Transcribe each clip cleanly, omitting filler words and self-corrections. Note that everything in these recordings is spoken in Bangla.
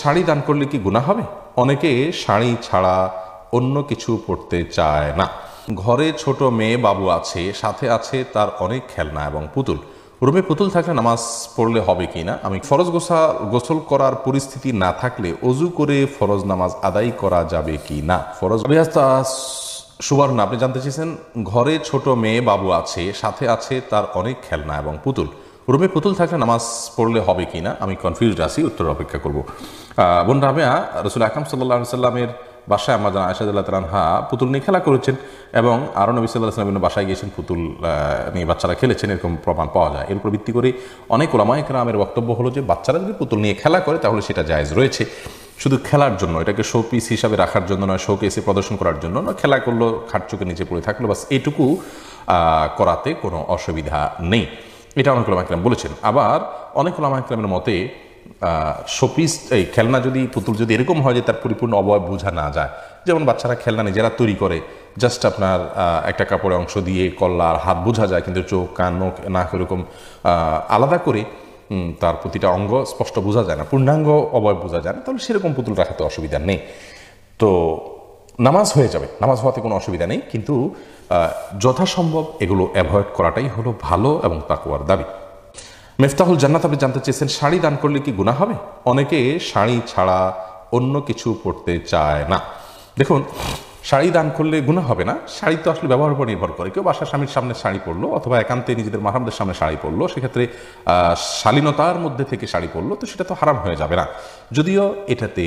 শাড়ি দান করলে কি গুনাহ হবে? অনেকে শাড়ি ছাড়া অন্য কিছু পড়তে চায় না। ঘরে ছোট মেয়ে বাবু আছে, সাথে আছে তার অনেক খেলনা এবং পুতুল। রুমে পুতুল থাকলে নামাজ পড়লে হবে কি না? আমি ফরজ গোসল করার পরিস্থিতি না থাকলে অজু করে ফরজ নামাজ আদায় করা যাবে কি না? ফরজ সুবর্ণ, আপনি জানতে চেয়েছেন ঘরে ছোট মেয়ে বাবু আছে, সাথে আছে তার অনেক খেলনা এবং পুতুল। রুমে পুতুল থাকলে নামাজ পড়লে হবে কি না? আমি কনফিউজড আছি, উত্তর অপেক্ষা করব। বোন রাবেয়া, রাসূল আকরাম সাল্লাল্লাহু আলাইহি সাল্লামের বাসায় আম্মা জান আয়েশা রাদিয়াল্লাহু আনহা পুতুল নিয়ে খেলা করেছেন এবং আরও নবী সাল্লাল্লাহু আলাইহি ওয়াসাল্লামের বাসায় গিয়েছেন, পুতুল নিয়ে বাচ্চারা খেলেছেন, এরকম প্রমাণ পাওয়া যায়। এর উপর ভিত্তি করে অনেক উলামায়ে কেরামের বক্তব্য হলো যে বাচ্চারা যদি পুতুল নিয়ে খেলা করে তাহলে সেটা জায়েজ রয়েছে, শুধু খেলার জন্য, এটাকে শো পিস হিসাবে রাখার জন্য নয়, শো কেসে প্রদর্শন করার জন্য নয়, খেলা করলো, খাট চোখে নিচে পড়ে থাকলো, বাস এইটুকু করাতে কোনো অসুবিধা নেই, এটা অনেক উলামায়ে কেরাম বলেছেন। আবার অনেক উলামায়ে কেরামের মতে শোপিস, এই খেলনা যদি, পুতুল যদি এরকম হয় যে তার পরিপূর্ণ অবয়ব বোঝা না যায়, যেমন বাচ্চারা খেলনা নিজেরা তৈরি করে, জাস্ট আপনার একটা কাপড়ের অংশ দিয়ে কল্লার হাত বোঝা যায়, কিন্তু চোখ কান মুখ নাক এরকম আলাদা করে তার প্রতিটা অঙ্গ স্পষ্ট বোঝা যায় না, পূর্ণাঙ্গ অবয়ব বোঝা যায় না, তাহলে সেরকম পুতুল রাখাতে অসুবিধা নেই। তো নামাজ হয়ে যাবে, নামাজ হওয়াতে কোনো অসুবিধা নেই, কিন্তু যথাসম্ভব এগুলো অ্যাভয়েড করাটাই হলো ভালো এবং তাকওয়ার দাবি। মিফতাহুল জান্নাত, আপনি জানতে চেয়েছেন শাড়ি দান করলে কি গুনাহ হবে? অনেকে শাড়ি ছাড়া অন্য কিছু পড়তে চায় না। দেখুন, শাড়ি দান করলে গুনাহ হবে না, শাড়ি তো আসলে ব্যবহারের উপর নির্ভর করে। কেউ বাসার স্বামীর সামনে শাড়ি পরলো অথবা একান্তে নিজেদের মাহরামদের সামনে শাড়ি পরলো, সেক্ষেত্রে শালীনতার মধ্যে থেকে শাড়ি পরলো, তো সেটা তো হারাম হয়ে যাবে না। যদিও এটাতে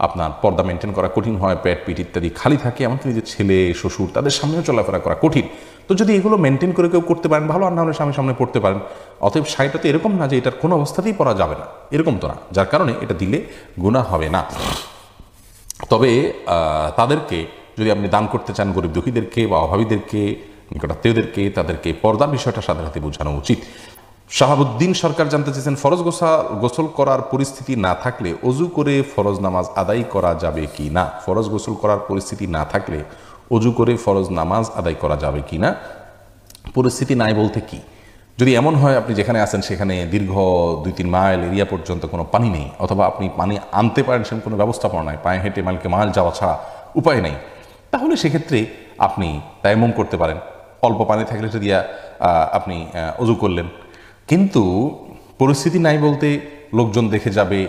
আপনার পর্দা মেনটেন করা কঠিন হয়, পেট পিঠ ইত্যাদি খালি থাকে, এমনকি নিজের ছেলে শ্বশুর তাদের সামনেও চলাফেরা করা কঠিন। তো যদি এগুলো মেনটেন করে কেউ করতে পারেন ভালো, আর না হলে স্বামীর সামনে পড়তে পারেন। অতএব শাড়িটা তো এরকম না যে এটার কোনো অবস্থাতেই পরা যাবে না, এরকম তো না, যার কারণে এটা দিলে গুনাহ হবে না। তবে তাদেরকে যদি আপনি দান করতে চান, গরিব দুঃখীদেরকে বা অভাবীদেরকে, নিকটাত্মীয়দেরকে, তাদেরকে পর্দার বিষয়টা সাথে সাথে বোঝানো উচিত। শাহাবুদ্দিন সরকার জানতে চেয়েছেন ফরজ গোসল করার পরিস্থিতি না থাকলে অজু করে ফরজ নামাজ আদায় করা যাবে কি না? ফরজ গোসল করার পরিস্থিতি না থাকলে অজু করে ফরজ নামাজ আদায় করা যাবে কি না? পরিস্থিতি নাই বলতে কি? যদি এমন হয় আপনি যেখানে আছেন সেখানে দীর্ঘ 2-3 মাইল এরিয়া পর্যন্ত কোনো পানি নেই, অথবা আপনি পানি আনতে পারেন সেরকম কোনো ব্যবস্থাপনা নাই, পায়ে হেঁটে মাইল যাওয়া ছাড়া উপায় নেই, তাহলে সেক্ষেত্রে আপনি তায়াম্মুম করতে পারেন। অল্প পানি থাকলে যদি আপনি অজু করলেন। কিন্তু পরিস্থিতি নাই বলতে লোকজন দেখে যাবে,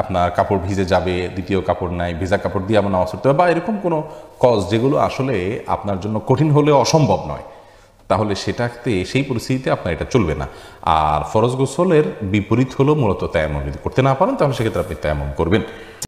আপনার কাপড় ভিজে যাবে, দ্বিতীয় কাপড় নাই, ভেজা কাপড় দিয়ে আমার নামাজ পড়তে হবে, বা এরকম কোনো কজ যেগুলো আসলে আপনার জন্য কঠিন হলেও অসম্ভব নয়, তাহলে সেটাতে সেই পরিস্থিতিতে আপনার এটা চলবে না। আর ফরজ গোসলের বিপরীত হলো মূলত তায়াম্মুম, যদি করতে না পারেন তাহলে সেক্ষেত্রে আপনি তায়াম্মুম করবেন।